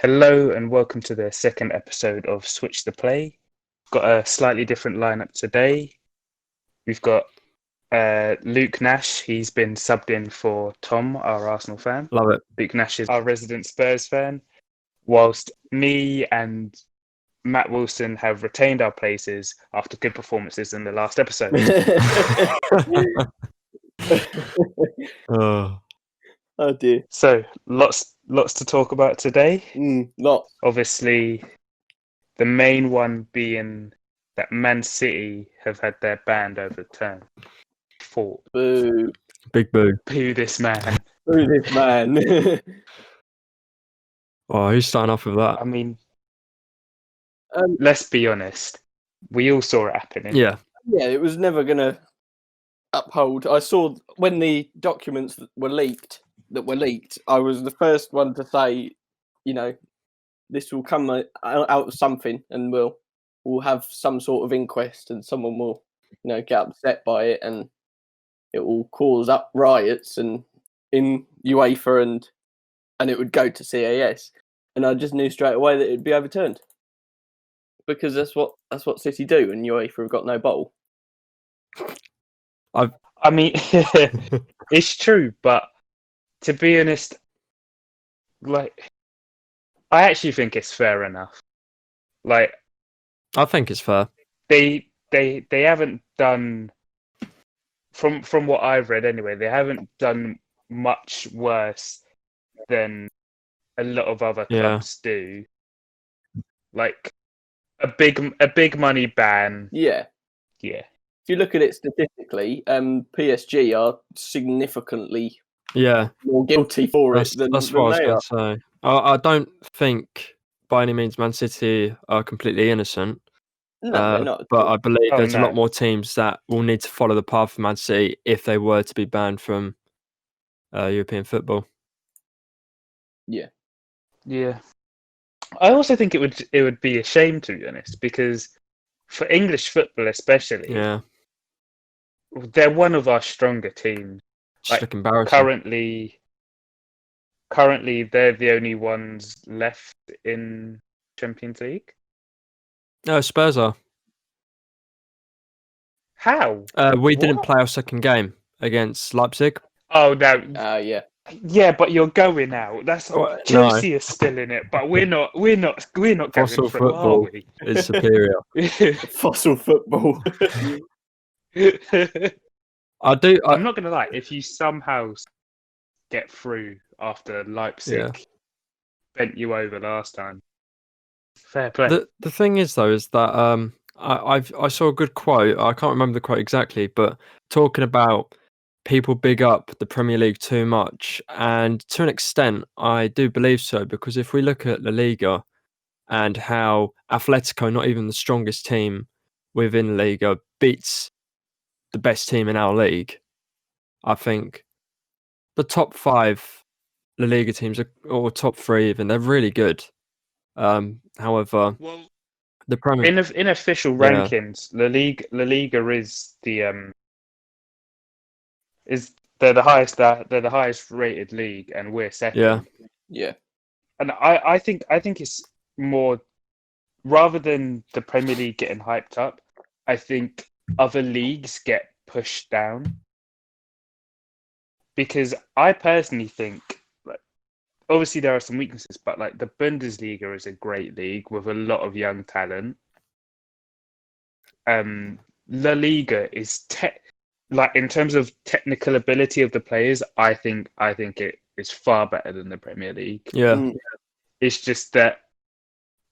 Hello and welcome to the second episode of Switch the Play. Got a slightly different lineup today. We've got Luke Nash. He's been subbed in for Tom, our Arsenal fan. Love it. Luke Nash is our resident Spurs fan, whilst me and Matt Wilson have retained our places after good performances in the last episode. Oh dear. So lots to talk about today. Lots. Obviously, the main one being that Man City have had their ban overturned. Boo. Big boo. Boo this man. Boo this man. Oh, who's starting off with that? I mean, let's be honest. We all saw it happening. Yeah. Yeah, it was never going to uphold. I saw when the documents were leaked, I was the first one to say, this will come out of something and we'll have some sort of inquest and someone will, get upset by it and it will cause up riots and in UEFA and it would go to CAS. And I just knew straight away that it'd be overturned. Because that's what City do and UEFA have got no bottle. I mean, it's true, but to be honest, I actually think it's fair enough. I think it's fair. They haven't done, from what I've read anyway, they haven't done much worse than a lot of other clubs do. Like a big money ban. Yeah. Yeah. If you look at it statistically, PSG are significantly more guilty for it than that's what they I was going to say. I don't think by any means Man City are completely innocent. No, they're not. But I believe there's a lot more teams that will need to follow the path of Man City if they were to be banned from European football. Yeah. Yeah. I also think it would be a shame, to be honest, because for English football especially, they're one of our stronger teams. It's like embarrassing. Currently, they're the only ones left in Champions League. No, Spurs are. How? We didn't play our second game against Leipzig. Oh no! Yeah. Yeah, but you're going out. That's Chelsea is still in it, but we're not. We're not Fossil going through, football are we? is superior. Fossil football. I'm not gonna lie. If you somehow get through after Leipzig bent you over last time, fair play. The thing is though is that I saw a good quote. I can't remember the quote exactly, but talking about people big up the Premier League too much, and to an extent, I do believe so, because if we look at La Liga and how Atletico, not even the strongest team within La Liga, beats the best team in our league, I think the top 5 La Liga teams or top 3 even, they're really good. However, the Premier in official rankings, La Liga is the they're the highest rated league, and we're second. Yeah. And I think it's more, rather than the Premier League getting hyped up, I think other leagues get pushed down. Because I personally think, obviously there are some weaknesses, but the Bundesliga is a great league with a lot of young talent. La Liga is in terms of technical ability of the players, I think it is far better than the Premier League. Yeah. It's just that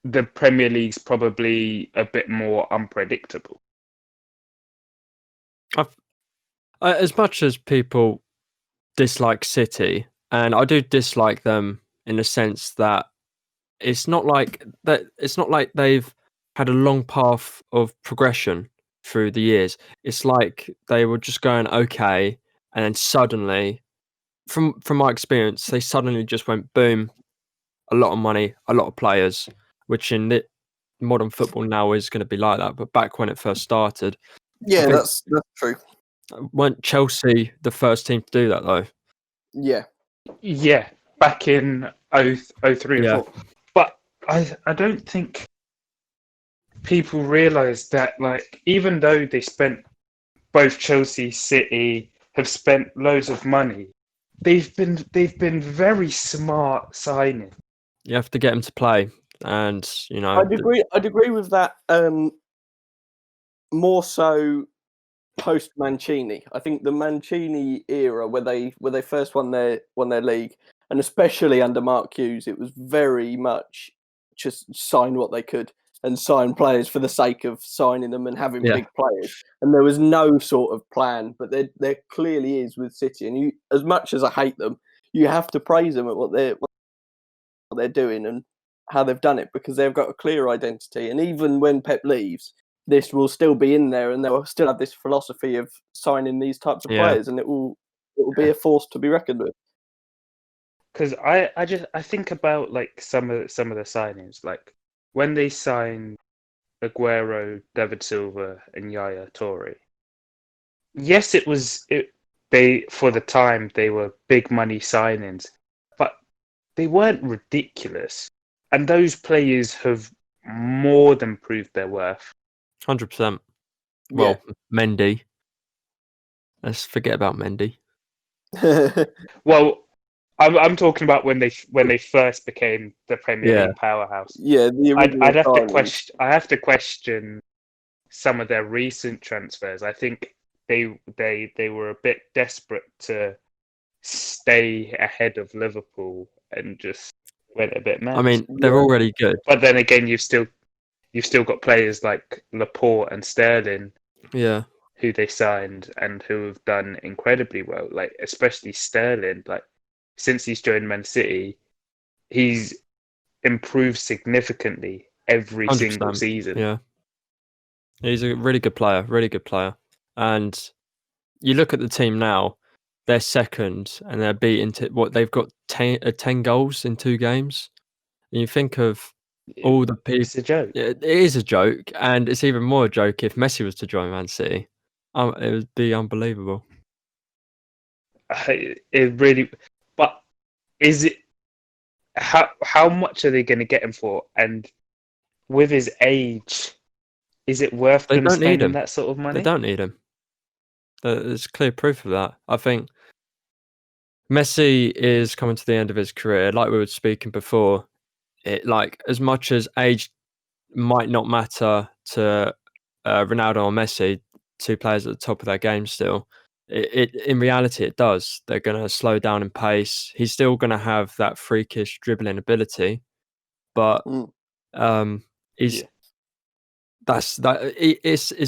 the Premier League's probably a bit more unpredictable. As much as people dislike City, and I do dislike them in the sense that it's not like they've had a long path of progression through the years. It's like they were just going okay, and then suddenly, from my experience, they suddenly just went boom, a lot of money, a lot of players, which in modern football now is going to be like that. But back when it first started, that's true. Weren't Chelsea the first team to do that though? Yeah. Yeah, back in 03 or 04. I don't think people realise that, like, even though they spent both Chelsea, City have spent loads of money, they've been very smart signing. You have to get him to play, and I'd agree with that. More so post Mancini. I think the Mancini era, where they first won their league, and especially under Mark Hughes, it was very much just sign what they could and sign players for the sake of signing them and having big players. And there was no sort of plan, but there clearly is with City. And you, as much as I hate them, you have to praise them at what they're doing and how they've done it, because they've got a clear identity. And even when Pep leaves, this will still be in there, and they'll still have this philosophy of signing these types of players, and it will be a force to be reckoned with. Because I think about, like, some of the signings, like when they signed Aguero, David Silva, and Yaya Toure. Yes, they, for the time, they were big money signings, but they weren't ridiculous, and those players have more than proved their worth. 100%. Well, Mendy. Let's forget about Mendy. Well, I'm talking about when they first became the Premier League powerhouse. Yeah, I'd have to question. I have to question some of their recent transfers. I think they were a bit desperate to stay ahead of Liverpool and just went a bit mad. I mean, they're already good. But then again, you've still got players like Laporte and Sterling, who they signed and who have done incredibly well. Like, especially Sterling, like, since he's joined Man City, he's improved significantly every 100%. single season. Yeah, he's a really good player, and you look at the team now, they're second and they're beaten to they've got 10 goals in 2 games. And you think of all the people. It's a joke. It is a joke, and it's even more a joke if Messi was to join Man City. It would be unbelievable. It really, but is it? How much are they going to get him for? And with his age, is it worth them spending that sort of money? They don't need him. There's clear proof of that. I think Messi is coming to the end of his career. Like we were speaking before, like, as much as age might not matter to Ronaldo or Messi, 2 players at the top of their game still, it in reality it does. They're going to slow down in pace. He's still going to have that freakish dribbling ability, but it's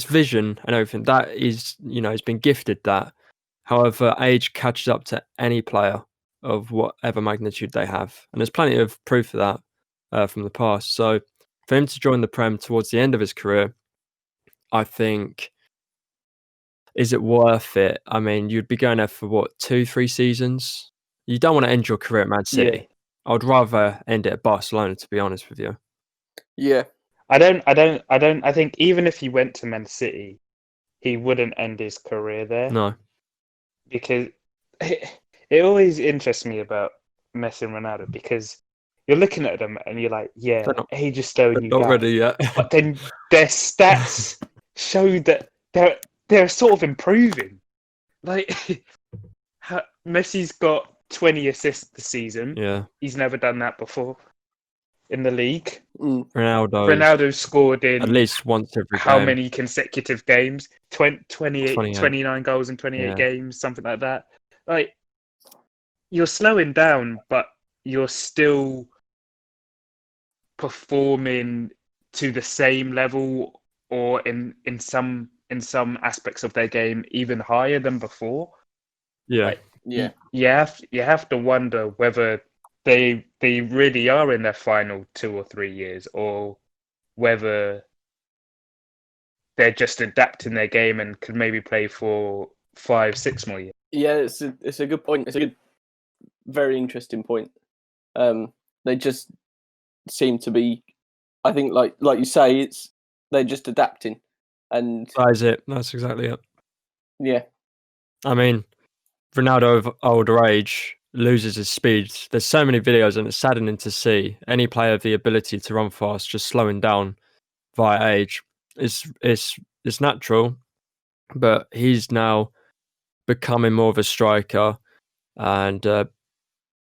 vision and everything that is, he's been gifted that. However, age catches up to any player of whatever magnitude they have, and there's plenty of proof of that from the past. So for him to join the Prem towards the end of his career, I think, is it worth it? I mean, you'd be going there for what, 2-3 seasons? You don't want to end your career at Man City. Yeah. I would rather end it at Barcelona, to be honest with you. Yeah. I think even if he went to Man City, he wouldn't end his career there. No. Because it always interests me about Messi and Ronaldo, because you're looking at them and you're like, age is slowing you down. Not ready yet. But then their stats show that they're sort of improving. Like, Messi's got 20 assists this season. Yeah. He's never done that before in the league. Ronaldo scored in at least once every how game. many consecutive games? 29 goals in 28 games, something like that. Like, you're slowing down, but you're still performing to the same level, or in some aspects of their game even higher than before. Yeah. Like, you have to wonder whether they really are in their final 2 or 3 years, or whether they're just adapting their game and could maybe play for 5-6 more years. Yeah, it's a good point. It's a good, very interesting point. They just seem to be, I think, like you say, they're just adapting, and that is it. That's exactly it. Yeah. I mean, Ronaldo of older age loses his speed. There's so many videos, and it's saddening to see any player with the ability to run fast just slowing down via age. It's natural, but he's now becoming more of a striker and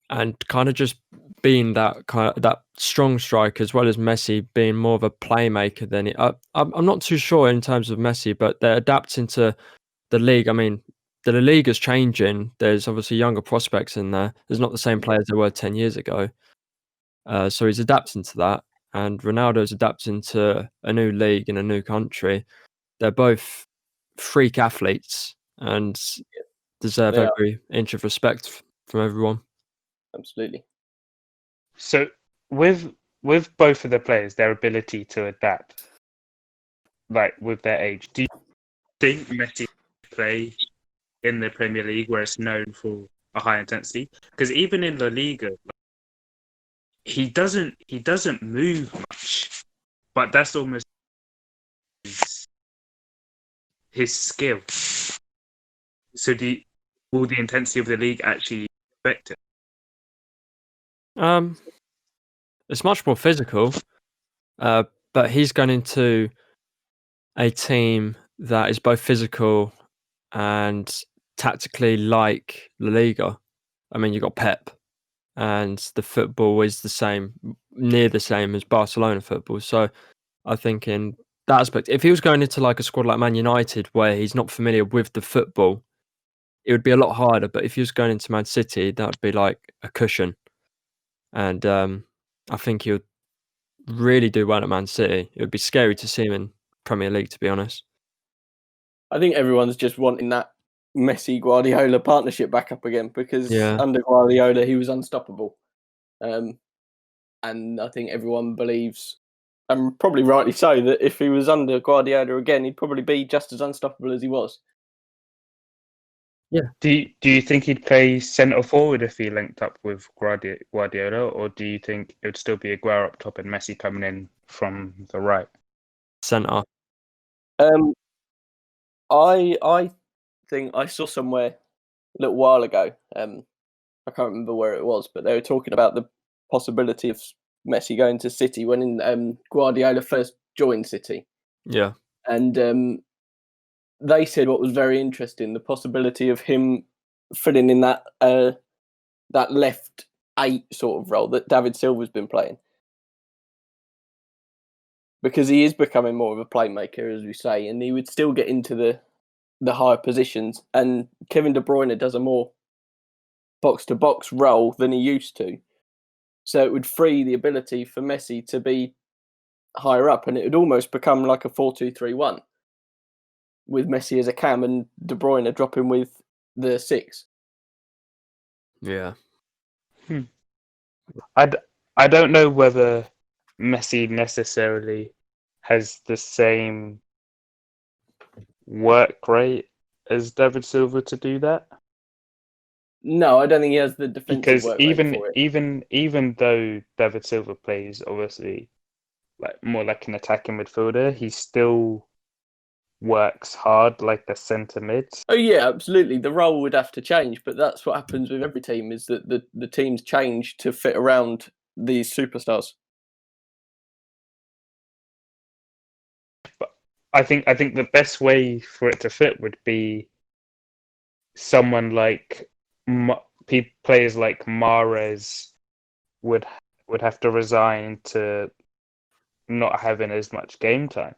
kind of just being that strong striker, as well as Messi being more of a playmaker than he. I'm not too sure in terms of Messi, but they're adapting to the league. I mean, the league is changing. There's obviously younger prospects in there. There's not the same players there were 10 years ago. So he's adapting to that, and Ronaldo's adapting to a new league in a new country. They're both freak athletes and deserve They are, every inch of respect from everyone. absolutely. So with both of the players, their ability to adapt, like with their age, do you think Messi play in the Premier League where it's known for a high intensity? Because even in La Liga, he doesn't move much, but that's almost his skill. So will the intensity of the league actually affect it? It's much more physical, but he's going into a team that is both physical and tactically like La Liga. I mean, you've got Pep, and the football is the same, near the same as Barcelona football. So I think in that aspect, if he was going into like a squad like Man United, where he's not familiar with the football, it would be a lot harder. But if he was going into Man City, that would be like a cushion. And I think he would really do well at Man City. It would be scary to see him in Premier League, to be honest. I think everyone's just wanting that Messi Guardiola partnership back up again, because under Guardiola he was unstoppable, and I think everyone believes, and probably rightly so, that if he was under Guardiola again, he'd probably be just as unstoppable as he was. Yeah. Do you think he'd play centre forward if he linked up with Guardiola, or do you think it would still be Aguero up top and Messi coming in from the right? Centre. I think I saw somewhere a little while ago. I can't remember where it was, but they were talking about the possibility of Messi going to City when Guardiola first joined City. Yeah. And they said what was very interesting, the possibility of him filling in that left 8 sort of role that David Silva's been playing. Because he is becoming more of a playmaker, as we say, and he would still get into the higher positions. And Kevin De Bruyne does a more box-to-box role than he used to. So it would free the ability for Messi to be higher up, and it would almost become like a 4-2-3-1 with Messi as a cam and De Bruyne dropping with the 6. Yeah. I don't know whether Messi necessarily has the same work rate as David Silva to do that. No, I don't think he has the defensive Because work rate for it. even though David Silva plays obviously like more like an attacking midfielder, he still works hard like the centre mid. Oh yeah, absolutely. The role would have to change, but that's what happens with every team, is that the teams change to fit around these superstars. But I think the best way for it to fit would be someone like players like Mahrez would have to resign to not having as much game time.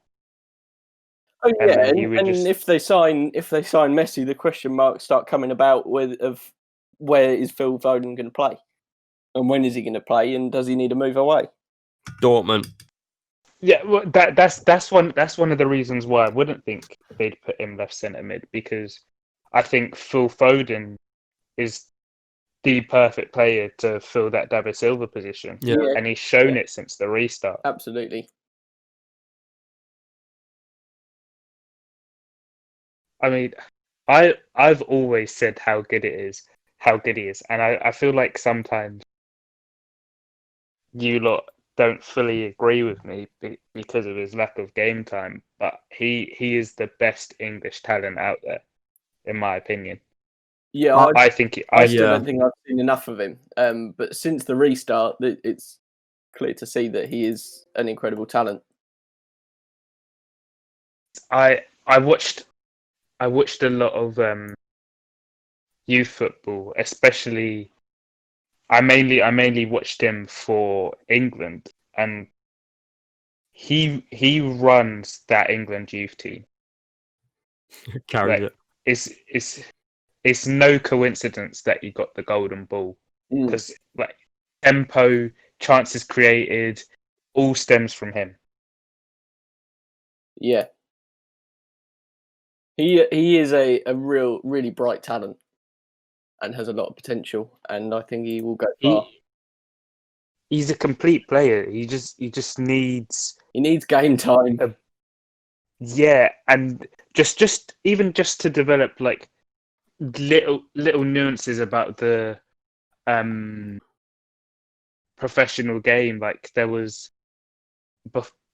Oh And yeah, then he would and just if they sign Messi, the question marks start coming about of where is Phil Foden going to play, and when is he going to play, and does he need to move away? Dortmund. Yeah, well, that's one of the reasons why I wouldn't think they'd put him left centre mid, because I think Phil Foden is the perfect player to fill that David Silva position. Yeah. And he's shown it since the restart. Absolutely. I mean, I've always said how good he is, and I feel like sometimes you lot don't fully agree with me because of his lack of game time, but he is the best English talent out there, in my opinion. Yeah, I think I still yeah. don't think I've seen enough of him. But since the restart, it's clear to see that he is an incredible talent. I watched a lot of youth football, especially. I mainly watched him for England, and he runs that England youth team. Carries Like it. it's no coincidence that he got the golden ball, Mm, because like tempo, chances created, all stems from him. yeah, he is a really bright talent and has a lot of potential, and I think he will go far. He's a complete player. He just needs He needs game time. and just even just to develop like little nuances about the professional game. Like there was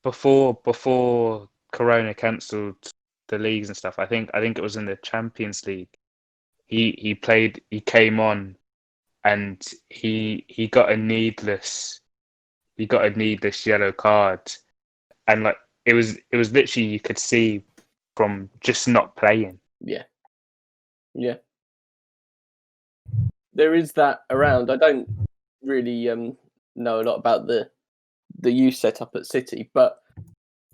before Corona cancelled the leagues and stuff. I think it was in the Champions League. He came on, and he got a needless yellow card, and like it was literally, you could see from just not playing. Yeah. There is that around. I don't really know a lot about the youth setup at City, but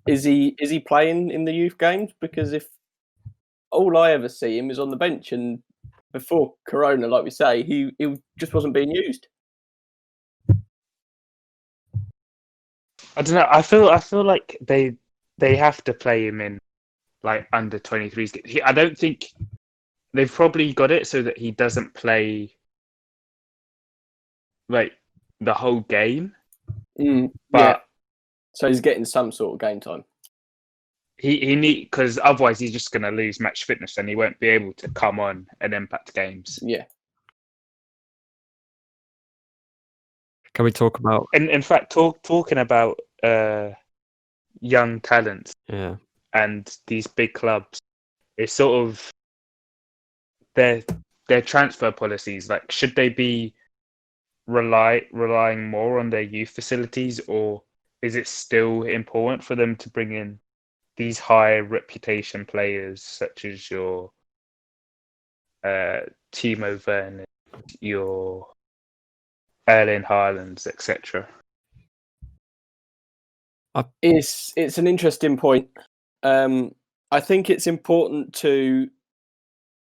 is he playing in the youth games? Because if all I ever see him is on the bench, and before Corona, like we say, he just wasn't being used. I don't know. I feel like they have to play him in like under 23s. I don't think they've probably got it so that he doesn't play like the whole game, Yeah. but So he's getting some sort of game time. he need, because otherwise he's just going to lose match fitness and he won't be able to come on and impact games. Yeah. Can we talk about? And in fact, talking about young talents, Yeah. and these big clubs, it's sort of their transfer policies. Like, should they be relying more on their youth facilities, or is it still important for them to bring in these high reputation players such as your Timo Werner, your Erling Haalands, etc.? It's an interesting point. I think it's important to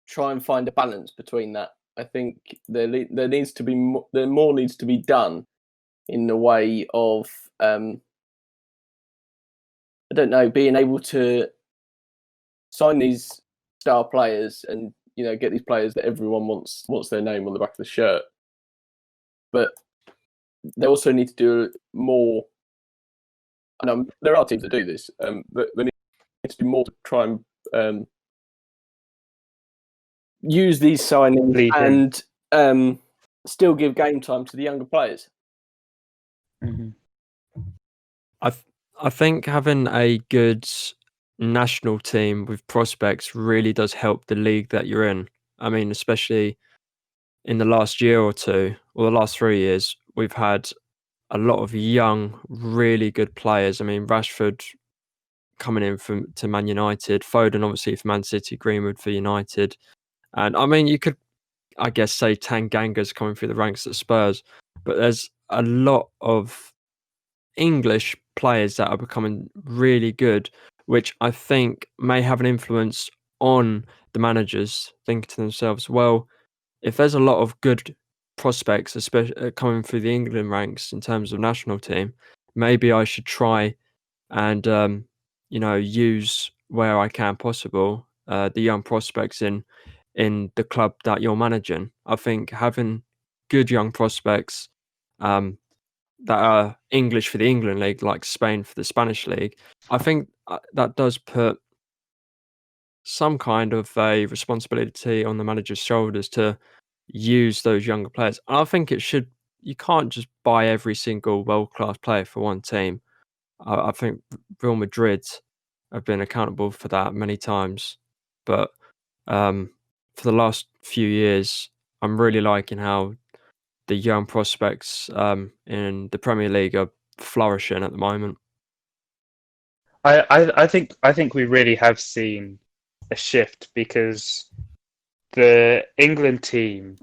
try and find a balance between that. I think there needs to be more needs to be done in the way of I don't know, being able to sign these star players and get these players that everyone wants their name on the back of the shirt, but they also need to do more. And there are teams that do this, but they need to do more to try and use these signings and still give game time to the younger players. Mm-hmm. I think having a good national team with prospects really does help the league that you're in. I mean, especially in the last year or two, or the last 3 years, we've had a lot of young, really good players. I mean, Rashford coming in to Man United, Foden obviously for Man City, Greenwood for United. And I mean, you could, I guess, say Tanganga's coming through the ranks at Spurs, but there's a lot of English players that are becoming really good, which I think may have an influence on the managers thinking to themselves, well, if there's a lot of good prospects, especially coming through the England ranks in terms of national team, maybe I should try and use where I can possible the young prospects in the club that you're managing. I think having good young prospects that are English for the England league, like Spain for the Spanish league, I think that does put some kind of a responsibility on the manager's shoulders to use those younger players. And I think you can't just buy every single world-class player for one team. I think Real Madrid have been accountable for that many times. But for the last few years, I'm really liking how the young prospects in the Premier League are flourishing at the moment. I think we really have seen a shift because the England team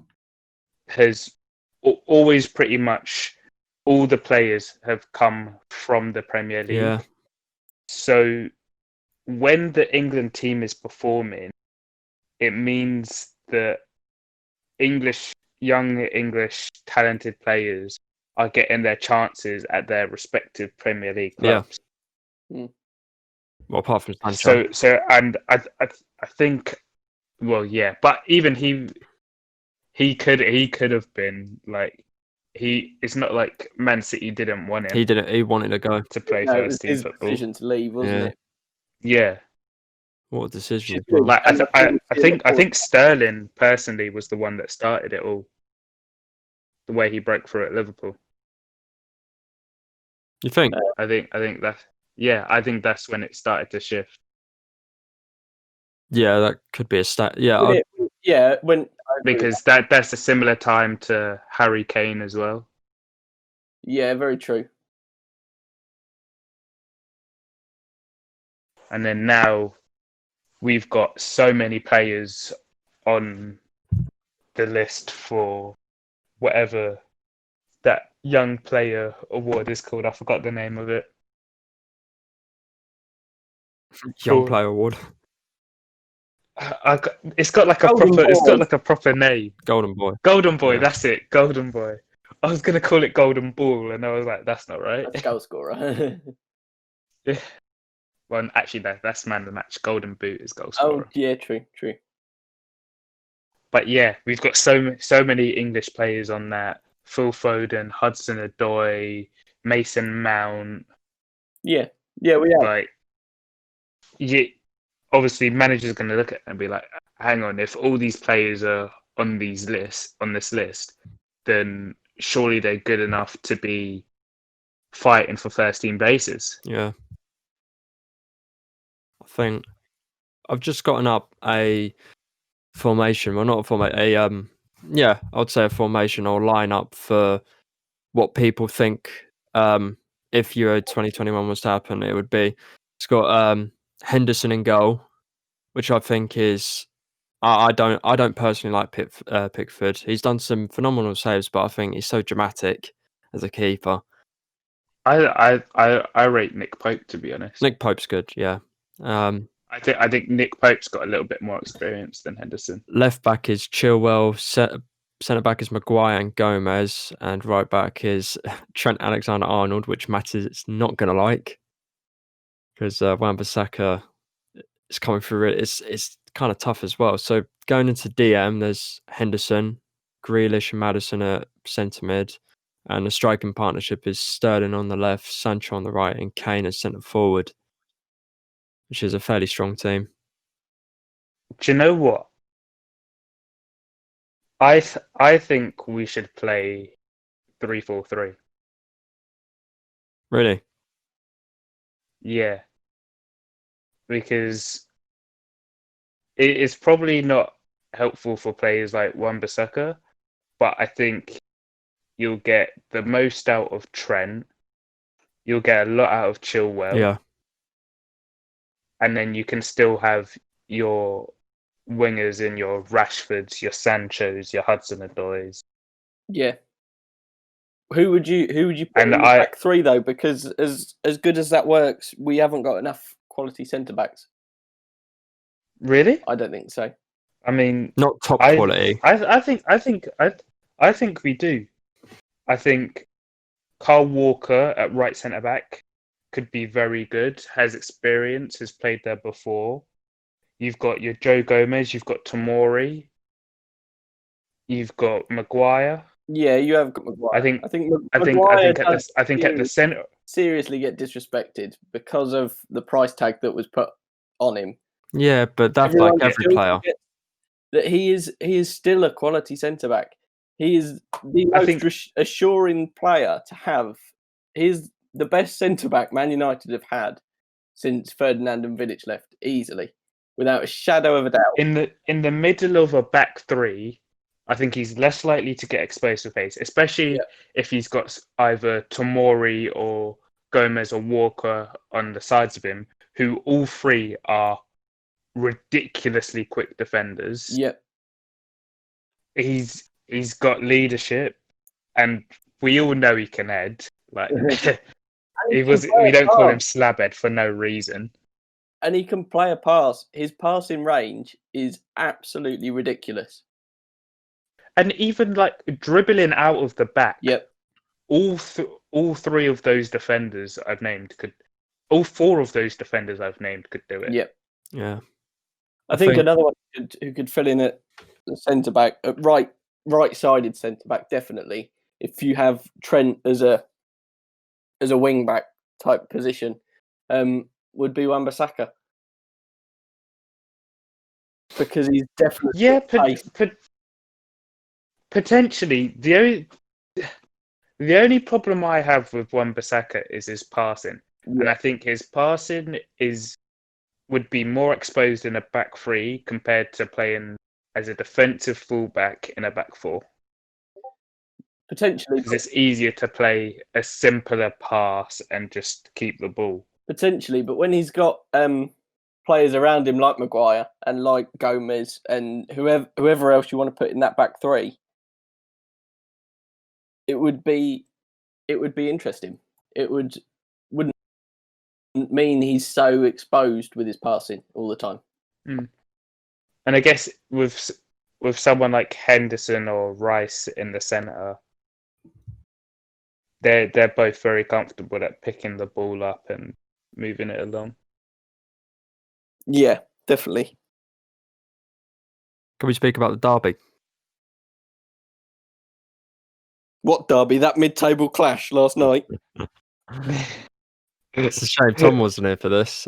has always pretty much all the players have come from the Premier League. Yeah, So when the England team is performing, it means that young English talented players are getting their chances at their respective Premier League yeah. clubs. Well, apart from Sancho. So and I think, well, yeah, but even he could have been like it's not like Man City didn't want him He wanted to go. to play No, it was first team his football. decision to leave, wasn't Yeah. it? Yeah, What a decision. Should as well. be. like I think Sterling personally was the one that started it all. The way he broke through at Liverpool. You think? I think I think that's when it started to shift. Yeah, that could be a stat. Yeah, When I agree with Because that's a similar time to Harry Kane as well. that. Yeah, very true. And then now we've got so many players on the list for whatever that young player award is called. I forgot the name of it. young For- player award, It's got like a Golden proper. It's Boy. got like a proper name. golden boy. Golden Boy. Yeah. That's it. Golden Boy. I was gonna call it Golden Ball, and I was like, that's not right. That's goal scorer. Yeah. Well, actually, that's man of the match. Golden Boot is goal Oh, scorer. yeah, true. But yeah, we've got so many English players on that. Phil Foden, Hudson-Odoi, Mason Mount. Yeah, we have. Like, yeah, obviously, managers are going to look at it and be like, "Hang on, if all these players are on this list, then surely they're good enough to be fighting for first team bases." Yeah. I think I've just gotten up a formation. Well, not a formation. Yeah, I'd say a formation or lineup for what people think. If Euro 2021 was to happen, it would be. It's got Henderson in goal, which I think is. I don't personally like Pickford. He's done some phenomenal saves, but I think he's so dramatic as a keeper. I rate Nick Pope, to be honest. Nick Pope's good, yeah. I think Nick Pope's got a little bit more experience than Henderson. Left back is Chilwell. Centre back is Maguire and Gomez, and right back is Trent Alexander-Arnold, which Matt is not going to like because Wan-Bissaka is coming through it. It's kind of tough as well. So going into DM, there's Henderson, Grealish, and Maddison at centre mid, and the striking partnership is Sterling on the left, Sancho on the right, and Kane as centre forward, which is a fairly strong team. Do you know what? I think we should play 3-4-3. Really? Yeah, because it is probably not helpful for players like Wan-Bissaka, but I think you'll get the most out of Trent. You'll get a lot out of Chilwell. Yeah. And then you can still have your wingers in your Rashfords, your Sanchos, your Hudson-Odois. Yeah. Who would you put And in the back three though? Because as good as that works, we haven't got enough quality centre backs. Really? I don't think so. I mean, Not top quality. I think we do. I think Carl Walker at right centre back could be very good. Has experience. Has played there before. You've got your Joe Gomez. You've got Tomori. You've got Maguire. Yeah, you have got Maguire. I think Maguire at the centre. Seriously get disrespected because of the price tag that was put on him. Yeah, but that's like every player. That he is still a quality centre back. He is the most assuring player to have. He's the best centre back Man United have had since Ferdinand and Vidic left, easily. without a shadow of a doubt. In the middle of a back three, I think he's less likely to get exposed to pace, especially if he's got either Tomori or Gomez or Walker on the sides of him, who all three are ridiculously quick defenders. Yep. He's got leadership, and we all know he can head. Like we don't call him Slabhead for no reason. And he can play a pass. His passing range is absolutely ridiculous. And even like dribbling out of the back. Yep. All three of those defenders I've named could. All four of those defenders I've named could do it. Yep. Yeah. I think another one who could fill in at centre back, right-sided centre back, definitely. If you have Trent as a wing back type position, would be Wan-Bissaka, because he's definitely potentially the only problem I have with Wan-Bissaka is his passing, and I think his passing would be more exposed in a back three compared to playing as a defensive fullback in a back four. Potentially, because it's easier to play a simpler pass and just keep the ball. Potentially, but when he's got players around him like Maguire and like Gomez and whoever else you want to put in that back three, it would be interesting. It wouldn't mean he's so exposed with his passing all the time. Mm. And I guess with someone like Henderson or Rice in the centre, they're both very comfortable at picking the ball up and moving it along. Yeah, definitely. Can we speak about the derby? What derby? That mid-table clash last night. It's a shame Tom wasn't here for this.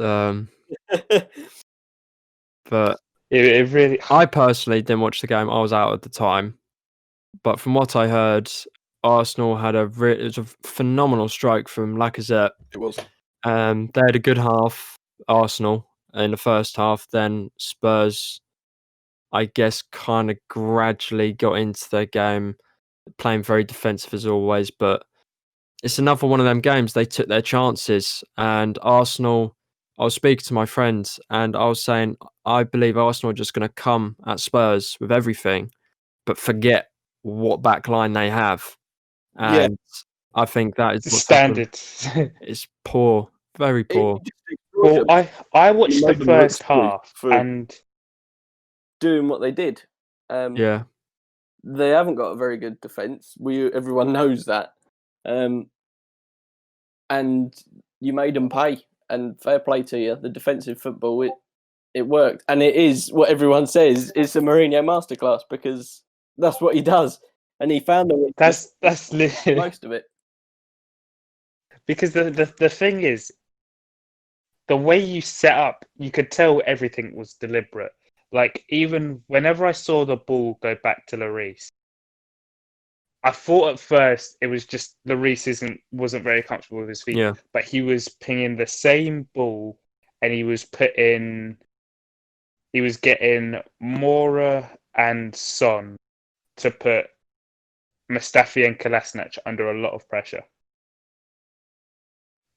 But it really. I personally didn't watch the game. I was out at the time. But from what I heard, Arsenal had it was a phenomenal strike from Lacazette. It was. They had a good half, Arsenal, in the first half. Then Spurs, I guess, kind of gradually got into their game, playing very defensive as always. But it's another one of them games. They took their chances. And Arsenal, I was speaking to my friends and I was saying, I believe Arsenal are just going to come at Spurs with everything, but forget what back line they have. And I think that is what's standard. It's poor, very poor. Well, I watched the first half and doing what they did. Yeah, they haven't got a very good defense. Everyone knows that. And you made them pay, and fair play to you. The defensive football, it worked, and it is what everyone says. It's a Mourinho masterclass, because that's what he does, and he found the way. That's literally most of it. Because the thing is, the way you set up, you could tell everything was deliberate. Like, even whenever I saw the ball go back to Lloris, I thought at first it was just Lloris wasn't very comfortable with his feet. Yeah. But he was pinging the same ball, and he was getting Mora and Son to put Mustafi and Kolasinac under a lot of pressure.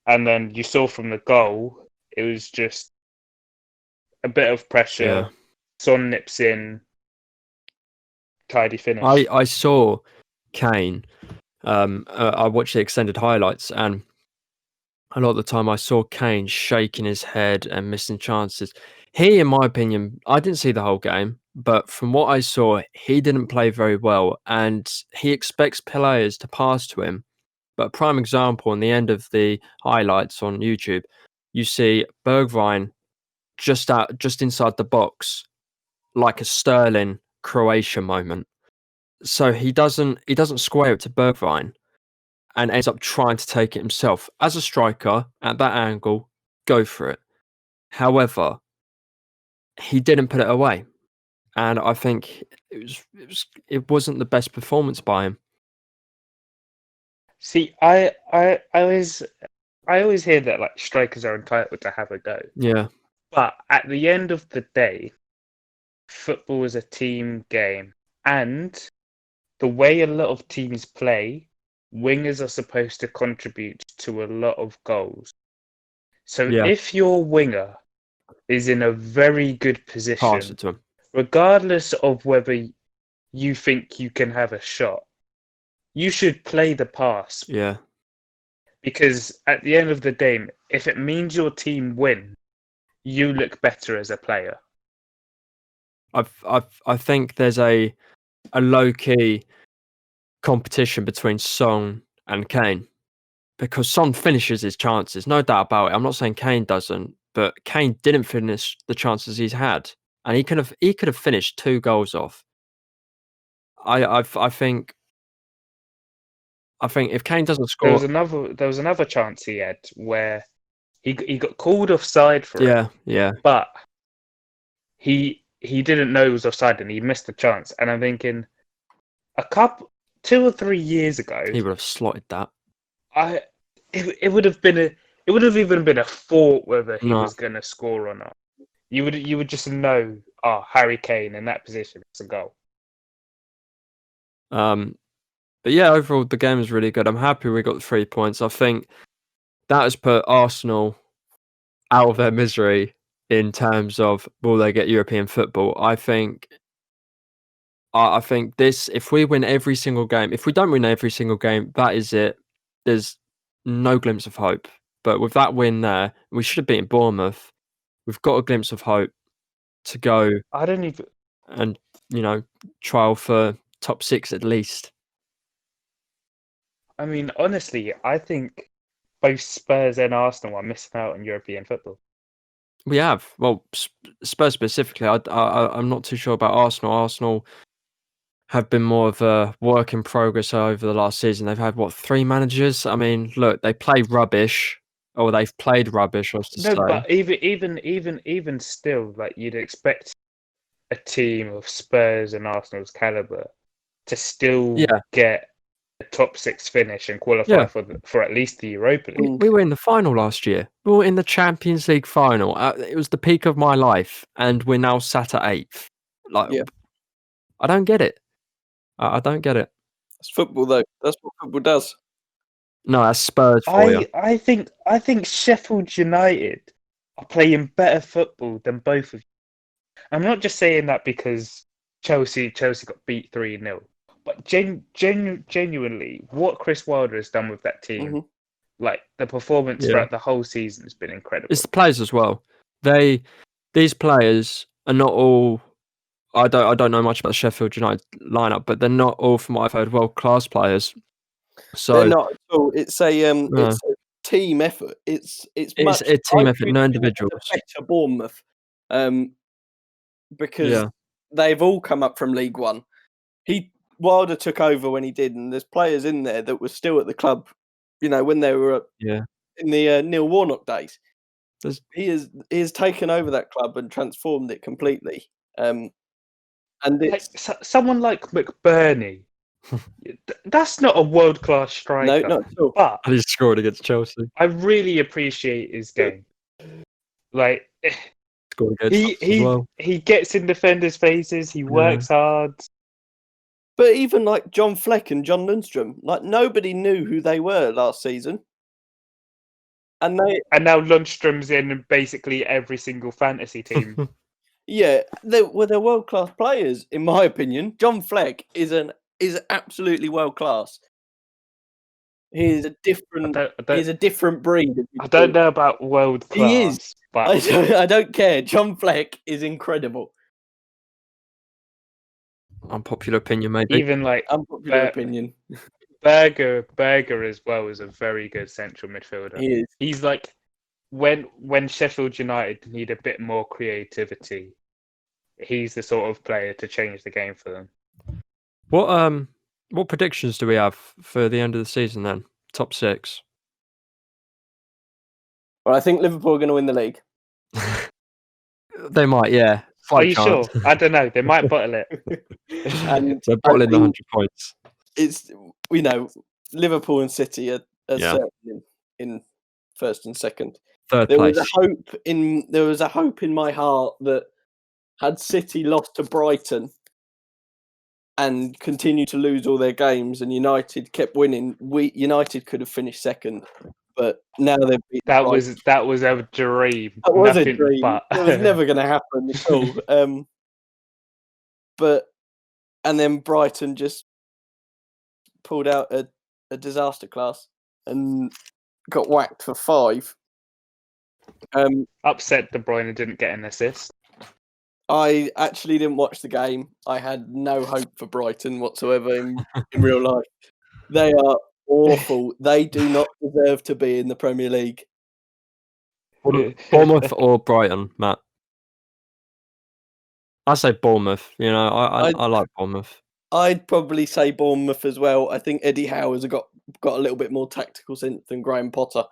And then you saw from the goal, it was just a bit of pressure. Yeah. Son nips in, tidy finish. I saw Kane. I watched the extended highlights, and a lot of the time I saw Kane shaking his head and missing chances. He, in my opinion, I didn't see the whole game, but from what I saw, he didn't play very well, and he expects players to pass to him. But a prime example, in the end of the highlights on YouTube, you see Bergwijn just inside the box, like a Sterling Croatia moment. So he doesn't square it to Bergwijn and ends up trying to take it himself. As a striker, at that angle, go for it. However, he didn't put it away. And I think it wasn't the best performance by him. See, I always hear that like strikers are entitled to have a go. Yeah. But at the end of the day, football is a team game. And the way a lot of teams play, wingers are supposed to contribute to a lot of goals. So Yeah. if your winger is in a very good Pass position, it to him. regardless of whether you think you can have a shot, you should play the pass. Yeah. Because at the end of the day, if it means your team win, you look better as a player. I think there's a low key competition between Son and Kane, because Son finishes his chances, no doubt about it. I'm not saying Kane doesn't, but Kane didn't finish the chances he's had, and he could have finished 2 goals off. I think if Kane doesn't There score, was another chance he had where he got called offside for it, yeah, but he didn't know it was offside and he missed the chance. And I'm thinking, 2 or 3 years ago, he would have slotted that. it would have even been a thought whether he No. was going to score or not. You would just know, Harry Kane in that position, it's a goal. But yeah, overall the game is really good. I'm happy we got the 3 points. I think that has put Arsenal out of their misery in terms of will they get European football. I think this, if we win every single game, if we don't win every single game, that is it. There's no glimpse of hope. But with that win there, we should have beaten Bournemouth. We've got a glimpse of hope to go I don't even. and, trial for top 6 at least. I mean, honestly, I think both Spurs and Arsenal are missing out on European football. We have. Well, Spurs specifically. I'm not too sure about Arsenal. Arsenal have been more of a work in progress over the last season. They've had 3 managers. I mean, look, they play rubbish, or they've played rubbish, I was to No, say. but even still, like you'd expect a team of Spurs and Arsenal's caliber to still get a top 6 finish and qualify for at least the Europa League. We were in the final last year. We were in the Champions League final. It was the peak of my life, and we're now sat at 8th. I don't get it. I don't get it. It's football, though. That's what football does. No, that's Spurs for you. I think Sheffield United are playing better football than both of you. I'm not just saying that because Chelsea got beat 3-0, but genuinely, what Chris Wilder has done with that team, like the performance throughout the whole season has been incredible. It's the players as well. These players are not all. I don't know much about the Sheffield United lineup, but they're not all, from what I've heard, world-class players. So they're not at all. It's a team effort. It's much a team effort, no individuals. Better Bournemouth, because they've all come up from League One. Wilder took over when he did, and there's players in there that were still at the club, when they were in the Neil Warnock days. He has taken over that club and transformed it completely. And it's someone like McBurney. That's not a world-class striker. No, not at all. But he scored against Chelsea. I really appreciate his game. Like scored against as well. He gets in defenders' faces. He works hard. But even like John Fleck and John Lundstrom, like nobody knew who they were last season. And now Lundstrom's in basically every single fantasy team. Yeah, they're world-class players, in my opinion. John Fleck is absolutely world-class. He is a different breed. I don't know about world-class. He is. But I don't care. John Fleck is incredible. Unpopular opinion, maybe. Even like unpopular opinion. Berger as well is a very good central midfielder. He is. He's like when Sheffield United need a bit more creativity, he's the sort of player to change the game for them. What predictions do we have for the end of the season then? Top 6. Well, I think Liverpool are going to win the league. They might, yeah. Are you sure? I don't know. They might bottle it. And so bottling the 100 points. It's Liverpool and City are certain in first and second. Third There place. was a hope in my heart that had City lost to Brighton and continued to lose all their games, and United kept winning, United could have finished second. But now they've beaten That Brighton. was a dream. That was a Nothing dream. but. It was never going to happen at all. And then Brighton just pulled out a disaster class and got whacked for 5. Upset De Bruyne didn't get an assist. I actually didn't watch the game. I had no hope for Brighton whatsoever in real life. They are awful. They do not deserve to be in the Premier League. Bournemouth or Brighton, Matt? I say Bournemouth. You know, I like Bournemouth. I'd probably say Bournemouth as well. I think Eddie Howe has got a little bit more tactical sense than Graham Potter.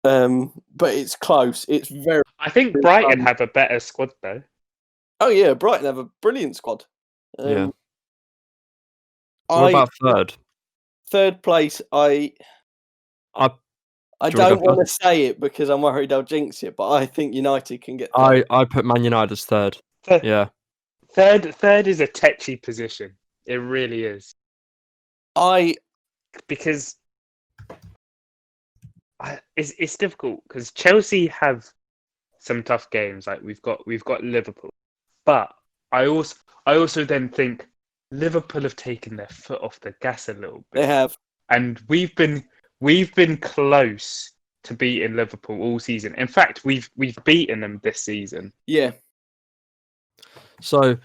But it's close. It's very. I think Brighton have a better squad though. Oh yeah, Brighton have a brilliant squad. Yeah. What about third? Third place, I don't want to say it because I'm worried I'll jinx it, but I think United can get third. I put Man United as third. Yeah. Third is a tetchy position. It really is. Because it's difficult because Chelsea have some tough games. Like we've got Liverpool, but I also then think Liverpool have taken their foot off the gas a little bit. They have, and we've been close to beating Liverpool all season. In fact, we've beaten them this season. Yeah. So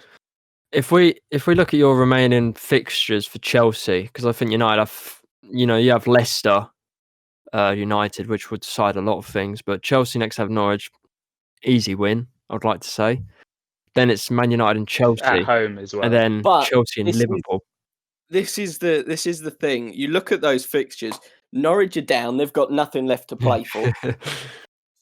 if we look at your remaining fixtures for Chelsea, because I think United have, you have Leicester. United, which would decide a lot of things, but Chelsea next have Norwich, easy win, I would like to say. Then it's Man United and Chelsea at home as well, and then Chelsea and Liverpool. This is the thing. You look at those fixtures. Norwich are down; they've got nothing left to play for.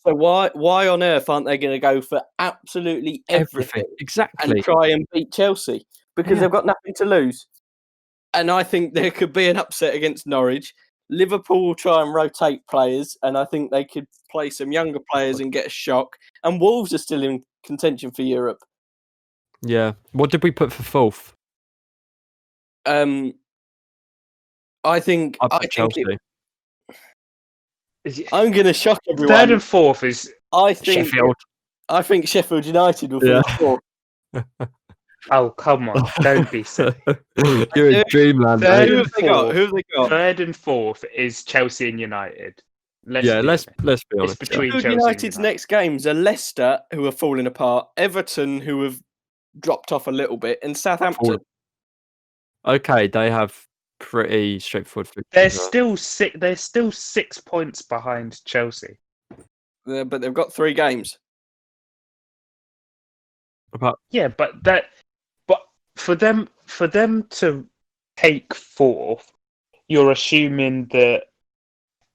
So why on earth aren't they going to go for absolutely everything exactly and try and beat Chelsea because they've got nothing to lose? And I think there could be an upset against Norwich. Liverpool will try and rotate players, and I think they could play some younger players and get a shock. And Wolves are still in contention for Europe. Yeah. What did we put for fourth? I think Chelsea. I'm going to shock everyone. Third and fourth is Sheffield. I think Sheffield United will finish fourth. Oh, come on. Don't be silly. You're in dreamland. Who have they got? Third and fourth is Chelsea and United. Let's be honest. It's between Chelsea United's and United. next games are Leicester, who are falling apart, Everton, who have dropped off a little bit, and Southampton. Okay, they have pretty straightforward fixtures. They're still 6 points behind Chelsea. But they've got 3 games. But for them to take fourth, you're assuming that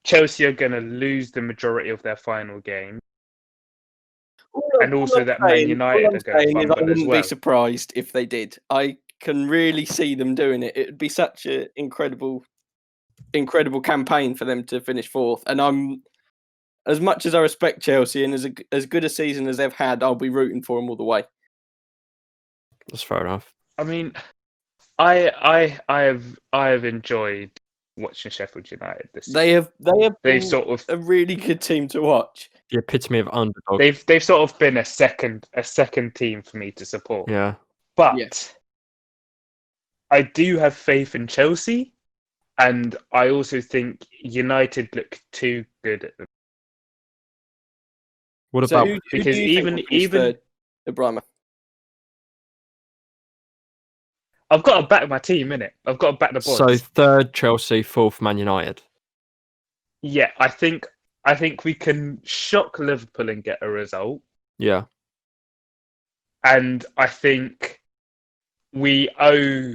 Chelsea are going to lose the majority of their final game, and also that Man United are going to fumble as well. I wouldn't be surprised if they did. I can really see them doing it. It would be such an incredible campaign for them to finish fourth. And I'm, as much as I respect Chelsea and as good a season as they've had, I'll be rooting for them all the way. That's fair enough. I mean, I have enjoyed watching Sheffield United this season. They've sort of a really good team to watch. The epitome of underdog. They've sort of been a second team for me to support. Yeah. But I do have faith in Chelsea, and I also think United look too good at them. What about because even Ebraima? I've got to back my team, innit? I've got to back the boys. So third Chelsea, fourth Man United. Yeah, I think we can shock Liverpool and get a result. Yeah. And I think we owe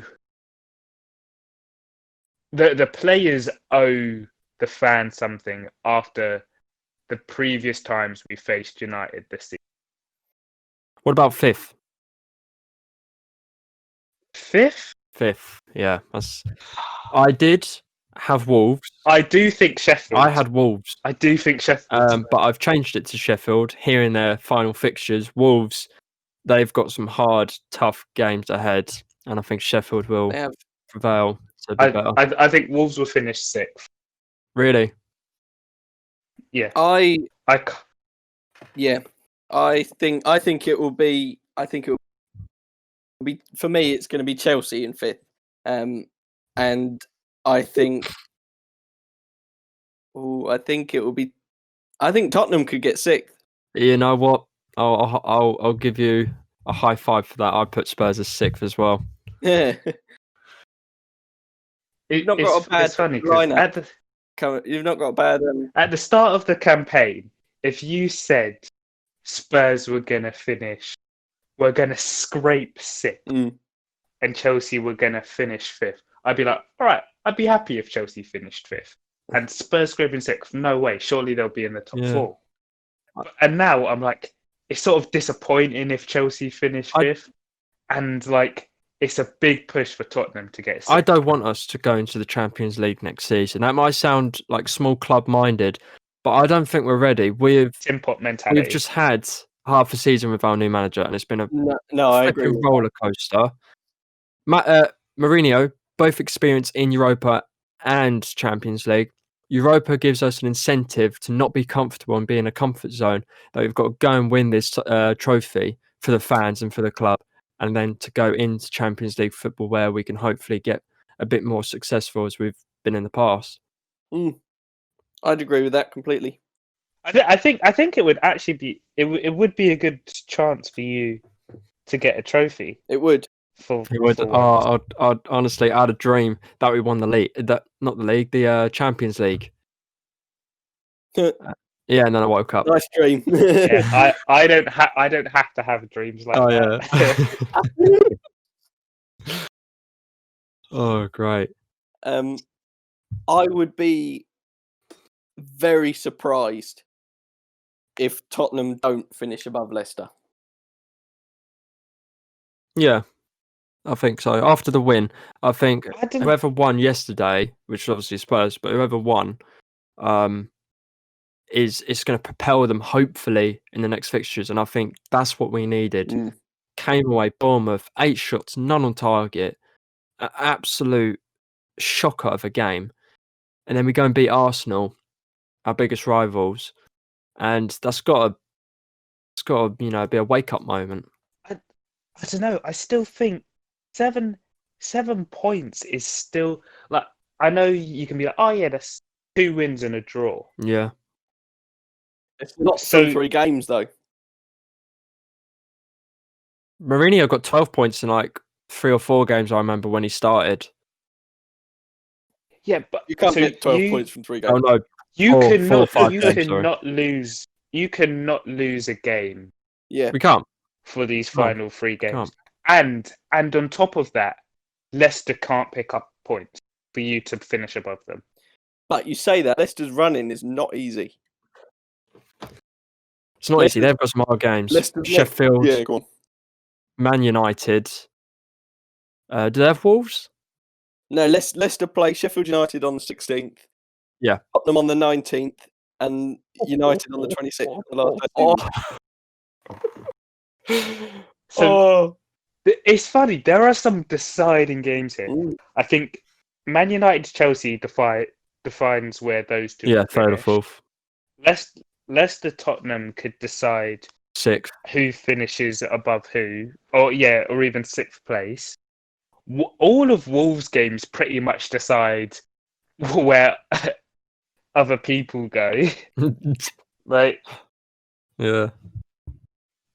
the players owe the fans something after the previous times we faced United this season. What about fifth? Fifth? Fifth, yeah. I did have Wolves. I do think Sheffield. I had Wolves, I do think Sheffield. but I've changed it to Sheffield. Here in their final fixtures, Wolves, they've got some hard, tough games ahead, and I think Sheffield will prevail to be better. I think Wolves will finish 6th. Really? Yeah. I think it will be. I think it will be, for me. It's going to be Chelsea in 5th, and I think. Oh, I think it will be. I think Tottenham could get 6th. You know what? I'll give you a high five for that. I put Spurs as 6th as well. Yeah. You've not got a bad lineup. You've not got a bad. At the start of the campaign, if you said Spurs were going to scrape 6th, and Chelsea were going to finish 5th, I'd be like, all right, I'd be happy if Chelsea finished 5th. And Spurs scraping 6th, no way. Surely they'll be in the top 4. And now I'm like, it's sort of disappointing if Chelsea finish 5th. And like, it's a big push for Tottenham to get 6th. I don't want us to go into the Champions League next season. That might sound like small club minded, but I don't think we're ready. Tin pot mentality. We've just had half a season with our new manager, and it's been a I agree roller coaster. Mourinho, both experience in Europa and Champions League. Europa gives us an incentive to not be comfortable and be in a comfort zone. That we've got to go and win this trophy for the fans and for the club, and then to go into Champions League football where we can hopefully get a bit more successful as we've been in the past. I'd agree with that completely. I think it would actually be it would be a good chance for you to get a trophy. It would. I'd honestly, I had a dream that we won the league. The Champions League. Yeah, and then I woke up. Nice dream. Yeah, I don't have to have dreams like that. Yeah. Oh, great. I would be very surprised if Tottenham don't finish above Leicester. Yeah, I think so. After the win, I think whoever won yesterday, which is obviously Spurs, but whoever won, is going to propel them hopefully in the next fixtures, and I think that's what we needed. Came away Bournemouth, 8 shots, none on target, an absolute shocker of a game, and then we go and beat Arsenal, our biggest rivals, and that's got to be a wake up moment. I don't know. I still think 7 points is still like. I know you can be like, oh yeah, that's 2 wins and a draw. Yeah, it's not 3 games though. Mourinho got 12 points in like 3 or 4 games. I remember when he started. Yeah, but you can't get 12 points from 3 games. Oh no, you cannot lose. You cannot lose a game. Yeah, we can't. For these final 3 games. And on top of that, Leicester can't pick up points for you to finish above them. But you say that Leicester's running is not easy. It's not easy. They've got some hard games. Sheffield, go on. Man United. Do they have Wolves? No, Leicester play Sheffield United on the 16th. Yeah. Tottenham on the 19th and United on the 26th. So it's funny. There are some deciding games here. I think Man United Chelsea defines where those two. Yeah, 3rd or 4th. Leicester Tottenham could decide 6th who finishes above who, or even 6th place. All of Wolves' games pretty much decide where other people go. Like, yeah.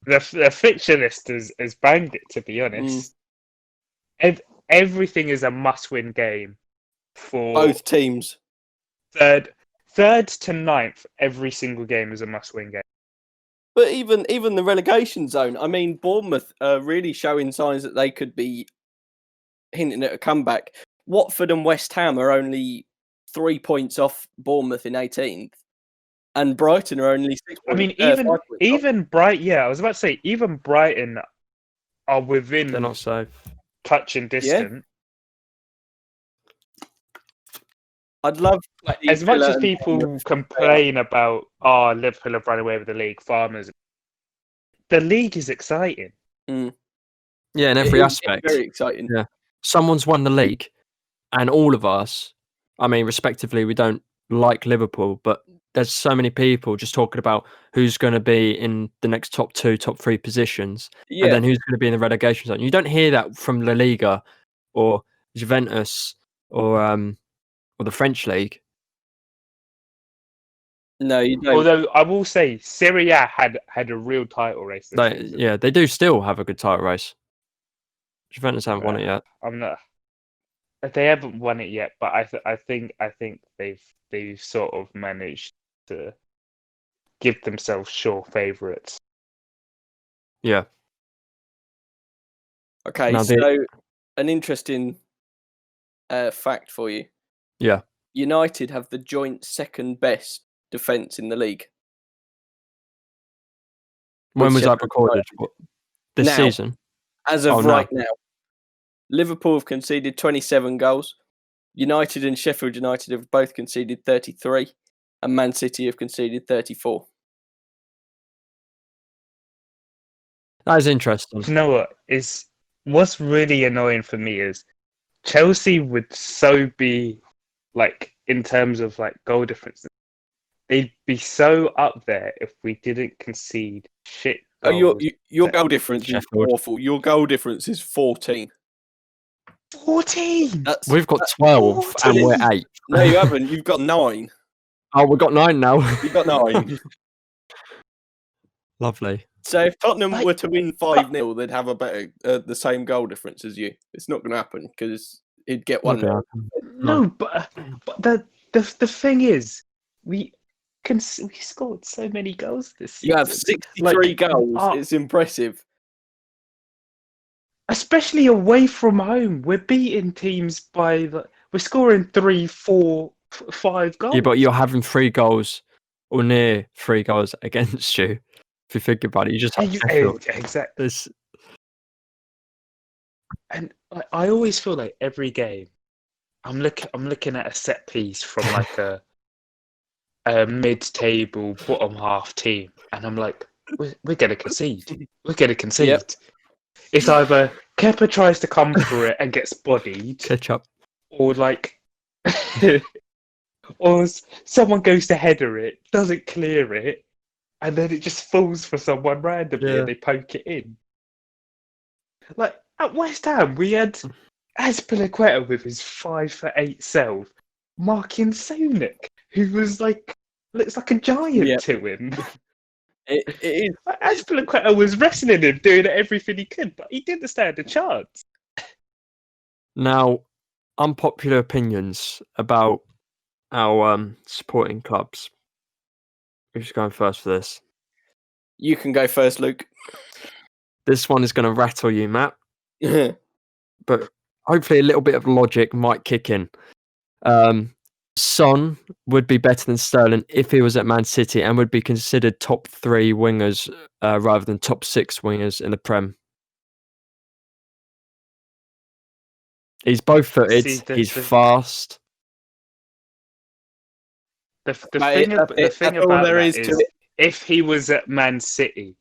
The fixture list has banged it, to be honest. Everything is a must-win game for both teams. Third to 9th, every single game is a must-win game. But even the relegation zone, I mean, Bournemouth are really showing signs that they could be hinting at a comeback. Watford and West Ham are only 3 points off Bournemouth in 18th. And Brighton are only 6 points. I mean, even Brighton. Yeah, I was about to say, even Brighton are within. They're not safe. Touching distance. I'd love Like, the as much Villa as and people Bournemouth complain about, oh, Liverpool have run away with the league, Farmers, the league is exciting. Mm. Yeah, in It every is aspect. very exciting. Yeah. Someone's won the league, and all of us, I mean, respectively, we don't like Liverpool, but there's so many people just talking about who's going to be in the next top 2, top 3 positions, and Yeah. then who's going to be in the relegation zone. You don't hear that from La Liga or Juventus or the French league. No, you don't. Although I will say, Serie A had a real title race this season. Yeah, they do still have a good title race. Juventus haven't won it yet. I'm not. They haven't won it yet, but I think they've sort of managed to give themselves sure favourites. Yeah. Okay, Now so an interesting fact for you. Yeah. United have the joint second best defence in the league. When with was that Sheffield recorded? United. This Now. season? As of Oh, no. right now, Liverpool have conceded 27 goals. United and Sheffield United have both conceded 33, and Man City have conceded 34. That is interesting. You know what's really annoying for me is Chelsea would so be like, in terms of like goal differences, they'd be so up there if we didn't concede shit goals. Your goal difference Sheffield. is awful. Your goal difference is 14. 14. We've got 12 and we're 8. No, you haven't. You've got 9. Oh, we've got 9 now. You've got 9. Lovely. So if Tottenham were to win 5-0, they'd have a better, the same goal difference as you. It's not going to happen because he'd get 1-0. No, but the thing is, we scored so many goals this season. You have 63 goals. It's impressive. Especially away from home, we're beating teams by we're scoring 3, 4, 5 goals. Yeah, but you're having 3 goals or near 3 goals against you. If you think about it, you just have Sheffield. Exactly. And I always feel like every game, I'm looking at a set piece from like a mid-table bottom half team, and I'm like, we're going to concede. We're going to concede. Yep. It's either Kepa tries to come for it and gets bodied, Catch up, or like, or someone goes to header it, doesn't clear it, and then it just falls for someone randomly and they poke it in. Like at West Ham, we had Azpilicueta with his 5'8" self marking Sonic, who was like, looks like a giant to him. It is. Azpilicueta was wrestling him, doing everything he could, but he didn't stand a chance. Now, unpopular opinions about our supporting clubs. Who's going first for this? You can go first, Luke. This one is going to rattle you, Matt. But hopefully a little bit of logic might kick in. Son would be better than Sterling if he was at Man City and would be considered top 3 wingers rather than top 6 wingers in the Prem. He's both-footed. He's fast. The thing about that is, if he was at Man City,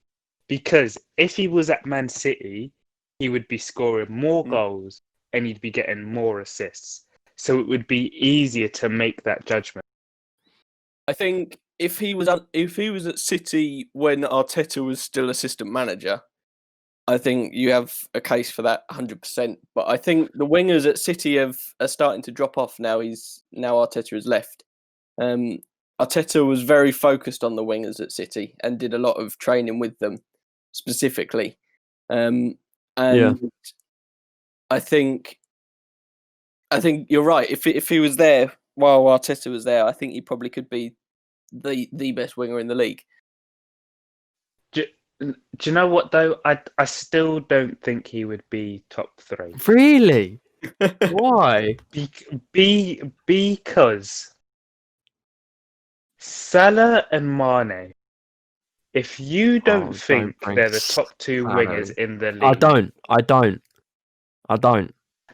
because if he was at Man City, he would be scoring more goals and he'd be getting more assists. So it would be easier to make that judgment. I think if he was at City when Arteta was still assistant manager, I think you have a case for that 100%. But I think the wingers at City are starting to drop off now. Now Arteta has left. Arteta was very focused on the wingers at City and did a lot of training with them specifically. And I think you're right. If he was there while Arteta was there, I think he probably could be the best winger in the league. Do you know what though? I still don't think he would be top 3. Really? Why? Because Salah and Mane. If you don't think they're the top 2 wingers in the league, I don't.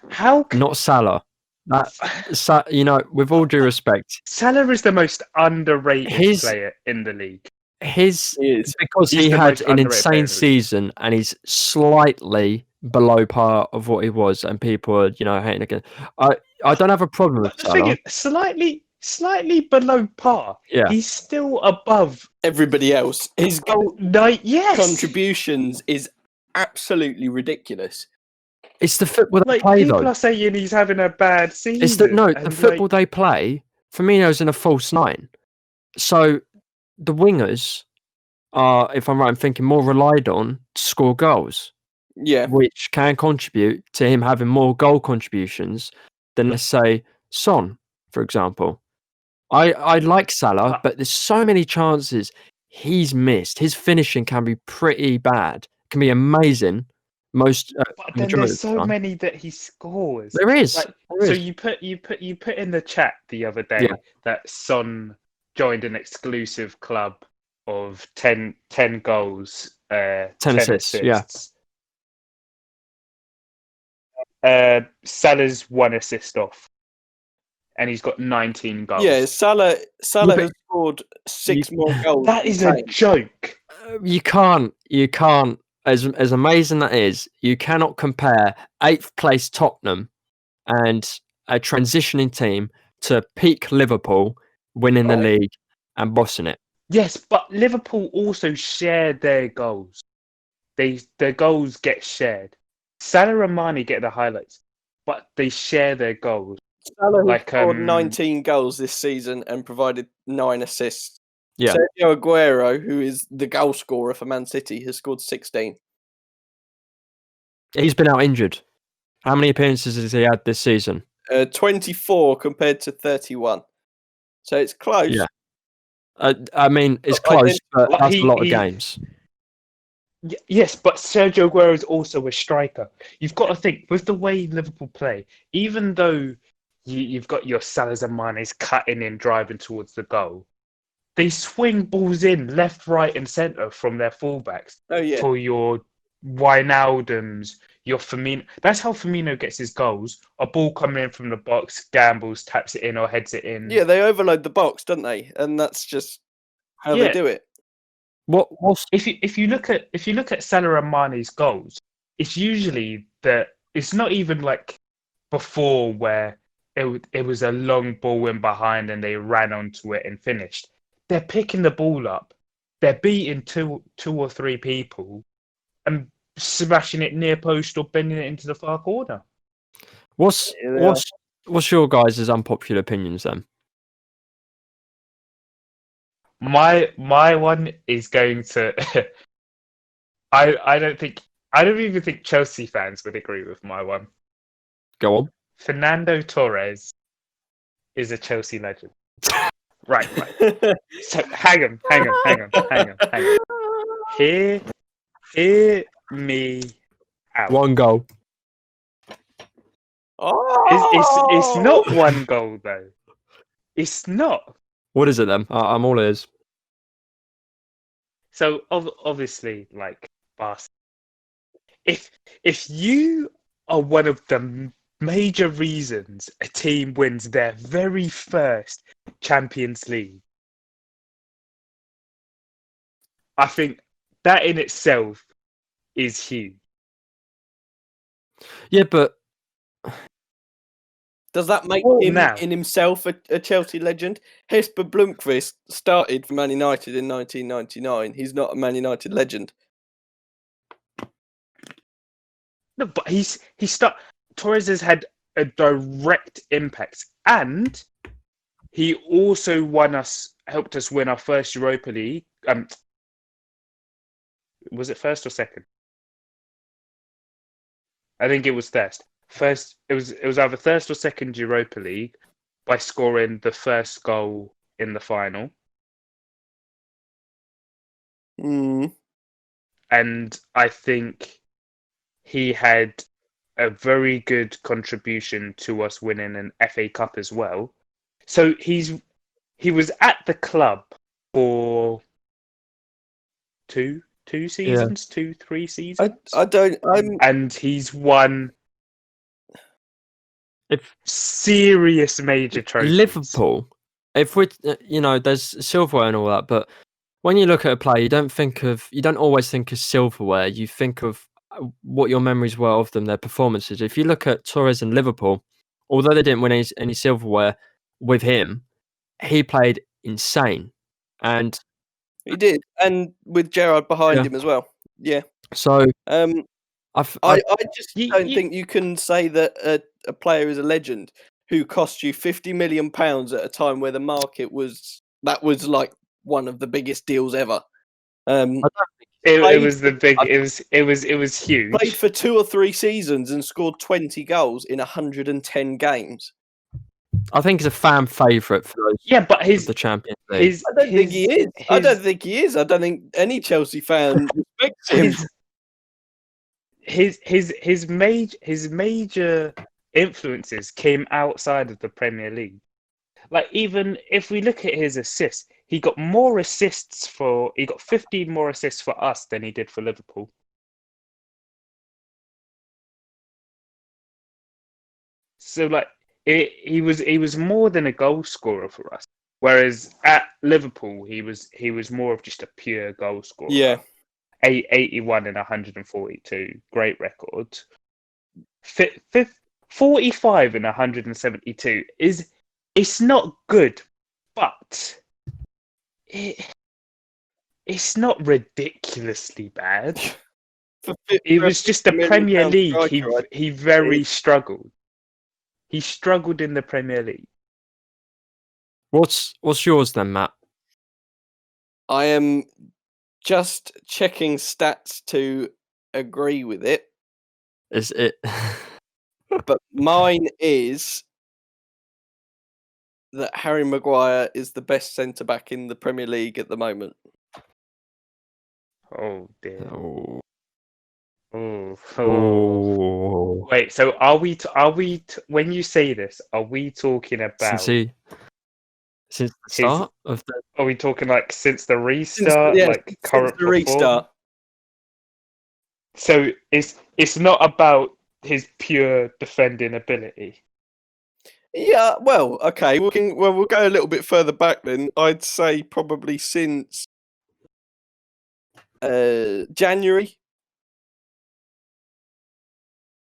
How? Not Salah. With all due respect, Salah is the most underrated His- player in the league. because He's he the had most an underrated player insane in the league. season and he's slightly below par of what he was, and people are, hating again. I don't have a problem with But the thing Salah. is, slightly below par. Yeah. He's still above everybody else. His goal yes. contributions is absolutely ridiculous. It's the football they Like play, people though. are saying he's having a bad season. It's the football they play. Firmino's in a false nine, so the wingers are, if I'm right, I'm thinking more relied on to score goals. Yeah, Which can contribute to him having more goal contributions than, let's say, Son, for example. I like Salah, but there's so many chances he's missed. His finishing can be pretty bad. Can be amazing. But then there's so time. many that he scores. There is. So you put in the chat the other day that Son joined an exclusive club of 10 goals, 10 assists. Salah's 1 assist off, and he's got 19 goals. Yeah, Salah has scored 6 more goals. That is a joke. You can't. As amazing that is, you cannot compare 8th place Tottenham and a transitioning team to peak Liverpool winning the league and bossing it. Yes, but Liverpool also share their goals. Their goals get shared. Salah and Mane get the highlights, but they share their goals. Salah has scored 19 goals this season and provided 9 assists. Yeah. Sergio Aguero, who is the goal scorer for Man City, has scored 16. He's been out injured. How many appearances has he had this season? 24 compared to 31. So it's close. Yeah. I mean, it's close, but that's a lot of games. Yes, but Sergio Aguero is also a striker. You've got to think, with the way Liverpool play, even though you've got your Salahs and Manes cutting in, driving towards the goal, they swing balls in left, right, and centre from their fullbacks for your Wijnaldums, your Firmino. That's how Firmino gets his goals. A ball coming in from the box, gambles, taps it in, or heads it in. Yeah, they overload the box, don't they? And that's just how they do it. If you look at Salah and Mane's goals, it's usually that it's not even like before where it was a long ball in behind and they ran onto it and finished. They're picking the ball up, they're beating two or three people, and smashing it near post or bending it into the far corner. What's your guys' unpopular opinions then? My one is going to. I don't even think Chelsea fans would agree with my one. Go on. Fernando Torres is a Chelsea legend. Right. So hang on. Hear me out. 1 goal. It's not 1 goal though. It's not. What is it then? I'm all ears. So obviously, like Barca, if you are one of the major reasons a team wins their very first Champions League, I think that in itself is huge. Yeah, but does that make him in himself a Chelsea legend? Jesper Blomqvist started for Man United in 1999. He's not a Man United legend. No, but Torres has had a direct impact, and he also helped us win our first Europa League. Was it first or second? I think it was first. First, it was either first or second Europa League by scoring the first goal in the final. And I think he had a very good contribution to us winning an FA Cup as well. So he was at the club for two seasons, 2-3 seasons. And he's won. serious major trophies. Liverpool, if we, there's silverware and all that, but when you look at a player, you don't always think of silverware. You think of what your memories were of them, their performances. If you look at Torres and Liverpool, although they didn't win any silverware with him, he played insane, and he did, and with Gerrard behind him as well. Yeah. So I just don't think you can say that a player is a legend who cost you £50 million at a time where the market was like one of the biggest deals ever. It was the big. It was huge. Played for 2 or 3 seasons and scored 20 goals in 110 games. I think he's a fan favourite for those. Yeah, but the Champions League. I don't think he is. I don't think he is. I don't think any Chelsea fan respects him. His major influences came outside of the Premier League. Like, even if we look at his assists, he got 15 more assists for us than he did for Liverpool. So, like, he was more than a goal scorer for us. Whereas at Liverpool, he was more of just a pure goal scorer. Yeah. 81 and 142, great record. 45 and 172 it's not good, but it's not ridiculously bad. It was just the Premier League. He very struggled. He struggled in the Premier League. What's yours then, Matt? I am just checking stats to agree with it. Is it? But mine is that Harry Maguire is the best centre-back in the Premier League at the moment. Oh, dear. Oh. Wait, so are we when you say this, are we talking about since the start of the... Are we talking like since the restart, current the restart? So it's not about his pure defending ability. Yeah, well, okay. We'll go a little bit further back then. I'd say probably since January,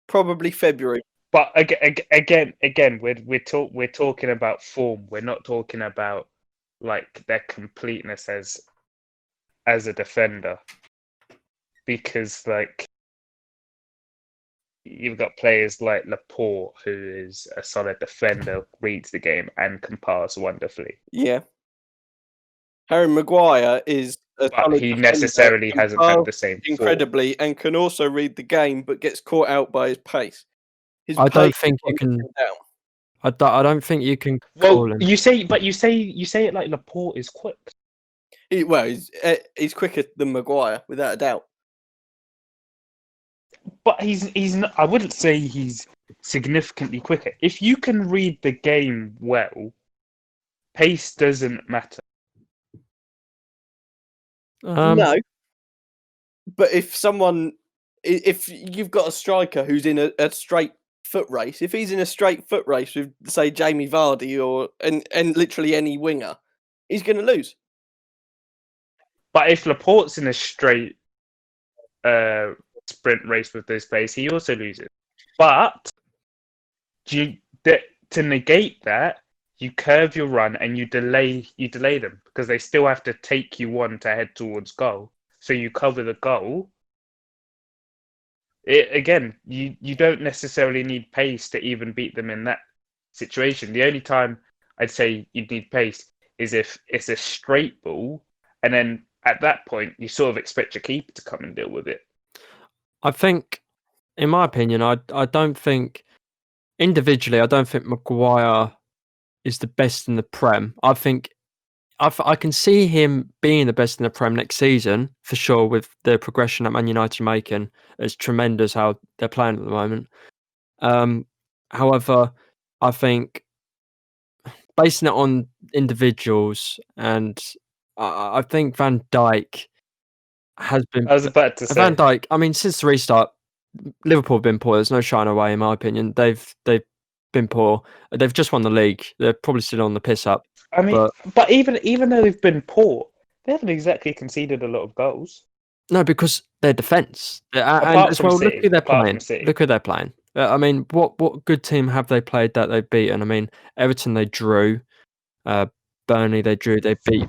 probably February. But again, we're talking about form. We're not talking about like their completeness as a defender, because like you've got players like Laporte, who is a solid defender, reads the game and can pass wonderfully. Yeah, Harry Maguire is a but he necessarily hasn't had the same incredibly form. And can also read the game, but gets caught out by his pace. I don't think you can. I don't think you can. Well, you say it like Laporte is quick. He's quicker than Maguire without a doubt. But he's not, I wouldn't say he's significantly quicker. If you can read the game well, pace doesn't matter. No. But if you've got a striker who's in a straight foot race, if he's in a straight foot race with, say, Jamie Vardy and literally any winger, he's going to lose. But if Laporte's in a straight sprint race with this pace, he also loses. But to negate that, you curve your run and you delay them, because they still have to take you on to head towards goal. So you cover the goal. You don't necessarily need pace to even beat them in that situation. The only time I'd say you'd need pace is if it's a straight ball, and then at that point you sort of expect your keeper to come and deal with it. I think, in my opinion, I don't think individually, I don't think Maguire is the best in the Prem. I think I can see him being the best in the Prem next season for sure, with the progression that Man United are making. It's tremendous how they're playing at the moment. However, I think basing it on individuals, and I think Van Dijk has been. I was about to say Van Dijk. I mean, since the restart, Liverpool have been poor. There's no shying away, in my opinion. They've been poor. They've just won the league. They're probably still on the piss up. I mean, But but even though they've been poor, they haven't exactly conceded a lot of goals. no, because their defence. And Apart as from well, look City, who they're apart playing. from City. Look who they're playing. I mean, what good team have they played that they've beaten? I mean, Everton they drew. Burnley they drew. They beat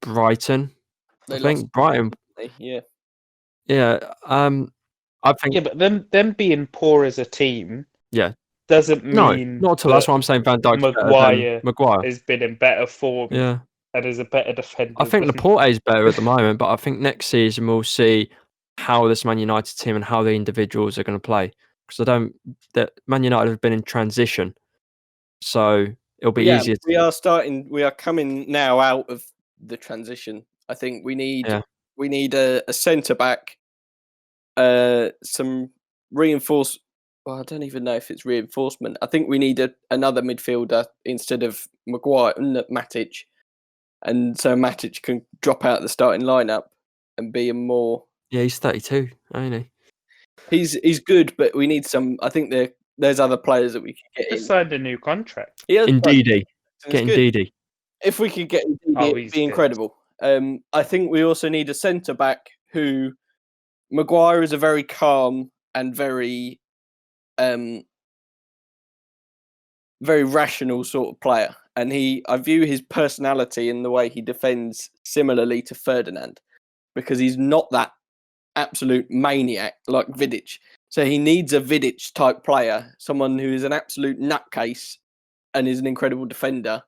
Brighton. They I think lost, Brighton. yeah. Yeah. I think. Yeah, but them being poor as a team, Yeah. doesn't No, mean not at all. That's why I'm saying Van Dijk's better than Maguire. has been in better form Yeah. and is a better defender. I think Laporte is better at the moment, but I think next season we'll see how this Man United team and how the individuals are going to play. Because that Man United have been in transition, so it'll be easier. We are coming now out of the transition. I think we need a centre back, some reinforce. Well, I don't even know if it's reinforcement. I think we need another midfielder instead of Maguire and Matic, and so Matic can drop out the starting lineup and be a more. Yeah, he's 32, ain't he? He's good, but we need some. I think there's other players that we can get Just in. signed a new contract. Ndidi, getting Ndidi. If we could get Ndidi, it'd be incredible. I think we also need a centre back who. Maguire is a very calm and very rational sort of player, and I view his personality and the way he defends similarly to Ferdinand, because he's not that absolute maniac like Vidic. So he needs a Vidic type player, someone who is an absolute nutcase and is an incredible defender.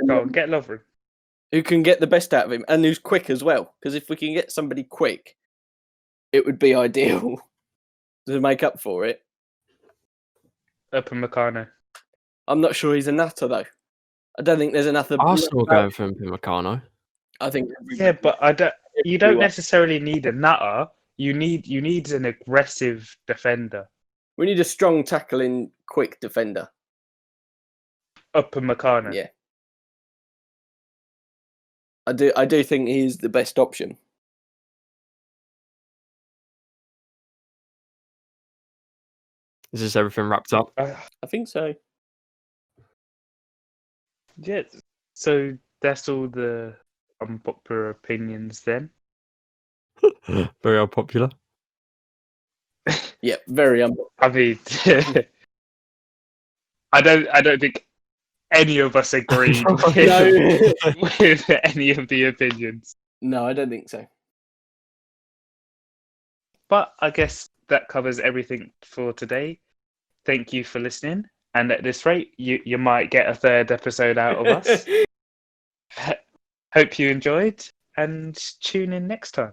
Go on, get Lovren. Who can get the best out of him, and who's quick as well. Because if we can get somebody quick, it would be ideal to make up for it. Upamecano. I'm not sure he's a nutter though. I don't think there's enough. Arsenal going for Upamecano. I think. Yeah, but you don't necessarily need a nutter. You need an aggressive defender. We need a strong tackling, quick defender. Upamecano. Yeah. I do think he's the best option. Is this everything wrapped up? I think so. Yeah. So that's all the unpopular opinions then. Very unpopular. Yeah, very unpopular. I mean, I don't think any of us agree with any of the opinions. No, I don't think so. But I guess that covers everything for today. Thank you for listening. And at this rate, you might get a third episode out of us. Hope you enjoyed and tune in next time.